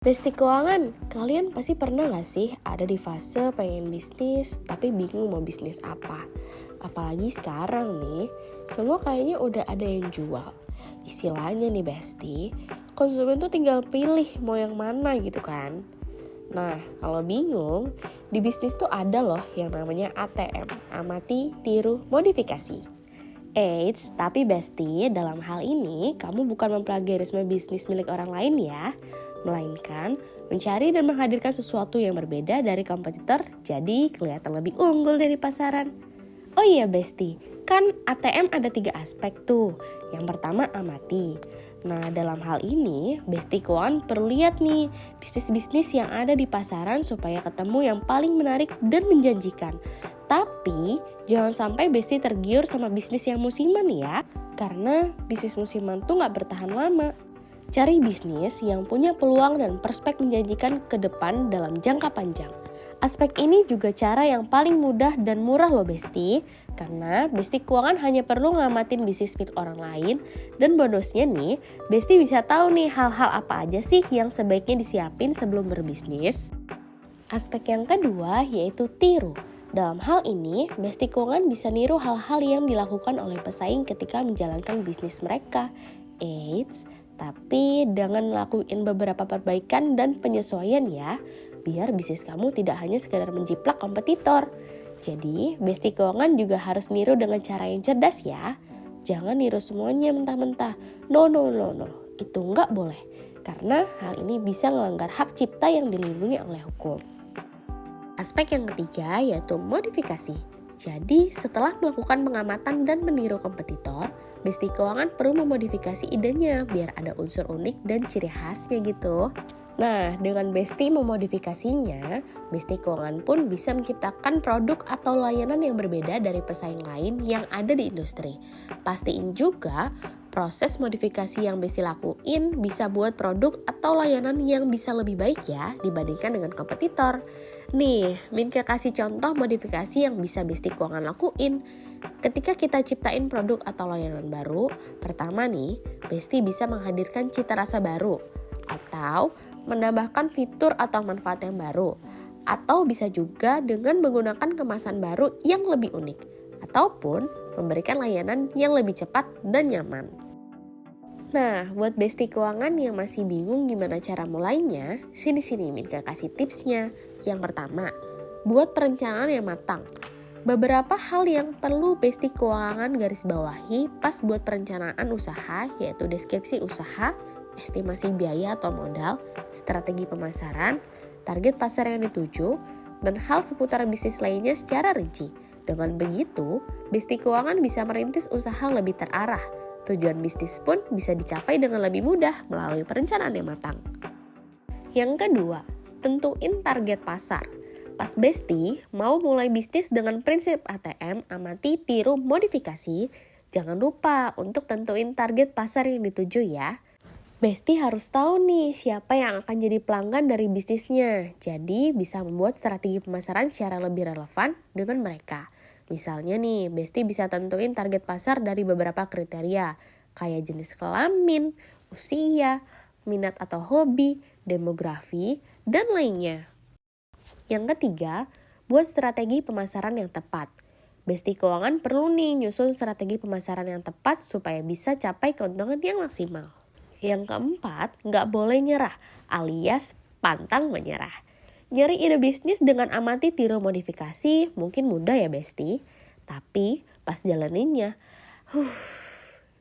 Besti keuangan, kalian pasti pernah gak sih ada di fase pengen bisnis tapi bingung mau bisnis apa? Apalagi sekarang nih, semua kayaknya udah ada yang jual. Istilahnya nih Besti, konsumen tuh tinggal pilih mau yang mana gitu kan. Nah, kalau bingung, di bisnis tuh ada loh yang namanya ATM, amati, tiru, modifikasi. Eits, tapi Besti, dalam hal ini kamu bukan memplagiarisme bisnis milik orang lain ya, melainkan mencari dan menghadirkan sesuatu yang berbeda dari kompetitor, jadi kelihatan lebih unggul dari pasaran. Oh iya Besti, kan ATM ada 3 aspek tuh. Yang pertama amati. Nah dalam hal ini Besti Keuangan perlu lihat nih bisnis-bisnis yang ada di pasaran supaya ketemu yang paling menarik dan menjanjikan. Tapi jangan sampai Besti tergiur sama bisnis yang musiman ya, karena bisnis musiman tuh gak bertahan lama. Cari bisnis yang punya peluang dan prospek menjanjikan ke depan dalam jangka panjang. Aspek ini juga cara yang paling mudah dan murah loh Besti, karena Besti Keuangan hanya perlu ngamatin bisnis milik orang lain, dan bonusnya nih, Besti bisa tahu nih hal-hal apa aja sih yang sebaiknya disiapin sebelum berbisnis. Aspek yang kedua yaitu tiru. Dalam hal ini, Besti Keuangan bisa niru hal-hal yang dilakukan oleh pesaing ketika menjalankan bisnis mereka. Eits, tapi dengan lakuin beberapa perbaikan dan penyesuaian ya, biar bisnis kamu tidak hanya sekedar menjiplak kompetitor. Jadi, Besti Keuangan juga harus niru dengan cara yang cerdas ya. Jangan niru semuanya mentah-mentah. No, itu nggak boleh. Karena hal ini bisa melanggar hak cipta yang dilindungi oleh hukum. Aspek yang ketiga yaitu modifikasi. Jadi, setelah melakukan pengamatan dan meniru kompetitor, Besti Keuangan perlu memodifikasi idenya biar ada unsur unik dan ciri khasnya gitu. Nah, dengan Besti memodifikasinya, Besti Keuangan pun bisa menciptakan produk atau layanan yang berbeda dari pesaing lain yang ada di industri. Pastiin juga proses modifikasi yang Besti lakuin bisa buat produk atau layanan yang bisa lebih baik ya dibandingkan dengan kompetitor. Nih, Minke kasih contoh modifikasi yang bisa Besti Keuangan lakuin. Ketika kita ciptain produk atau layanan baru, pertama nih, Besti bisa menghadirkan cita rasa baru atau menambahkan fitur atau manfaat yang baru, atau bisa juga dengan menggunakan kemasan baru yang lebih unik, ataupun memberikan layanan yang lebih cepat dan nyaman. Nah, buat Besti Keuangan yang masih bingung gimana cara mulainya, sini Minka kasih tipsnya. Yang pertama, buat perencanaan yang matang. Beberapa hal yang perlu Besti Keuangan garis bawahi pas buat perencanaan usaha, yaitu deskripsi usaha, estimasi biaya atau modal, strategi pemasaran, target pasar yang dituju, dan hal seputar bisnis lainnya secara rinci. Dengan begitu, Besti Keuangan bisa merintis usaha lebih terarah. Tujuan bisnis pun bisa dicapai dengan lebih mudah melalui perencanaan yang matang. Yang kedua, tentuin target pasar. Pas Besti mau mulai bisnis dengan prinsip ATM, amati, tiru, modifikasi, jangan lupa untuk tentuin target pasar yang dituju ya. Besti harus tahu nih siapa yang akan jadi pelanggan dari bisnisnya, jadi bisa membuat strategi pemasaran secara lebih relevan dengan mereka. Misalnya nih, Besti bisa tentuin target pasar dari beberapa kriteria, kayak jenis kelamin, usia, minat atau hobi, demografi, dan lainnya. Yang ketiga, buat strategi pemasaran yang tepat. Besti Keuangan perlu nih nyusun strategi pemasaran yang tepat supaya bisa capai keuntungan yang maksimal. Yang keempat, nggak boleh nyerah alias pantang menyerah. Nyari ide bisnis dengan amati tiru modifikasi mungkin mudah ya Besti, tapi pas jalaninnya,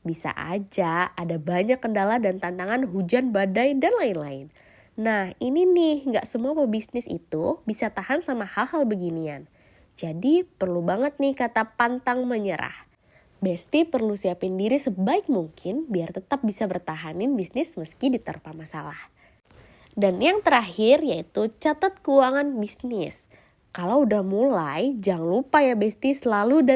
bisa aja ada banyak kendala dan tantangan hujan, badai, dan lain-lain. Nah ini nih, nggak semua pebisnis itu bisa tahan sama hal-hal beginian. Jadi perlu banget nih kata pantang menyerah. Besti perlu siapin diri sebaik mungkin biar tetap bisa bertahanin bisnis meski diterpa masalah. Dan yang terakhir yaitu catat keuangan bisnis. Kalau udah mulai, jangan lupa ya Besti selalu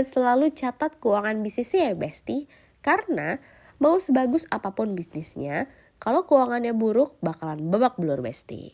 catat keuangan bisnisnya ya Besti. Karena mau sebagus apapun bisnisnya, kalau keuangannya buruk bakalan babak belur Besti.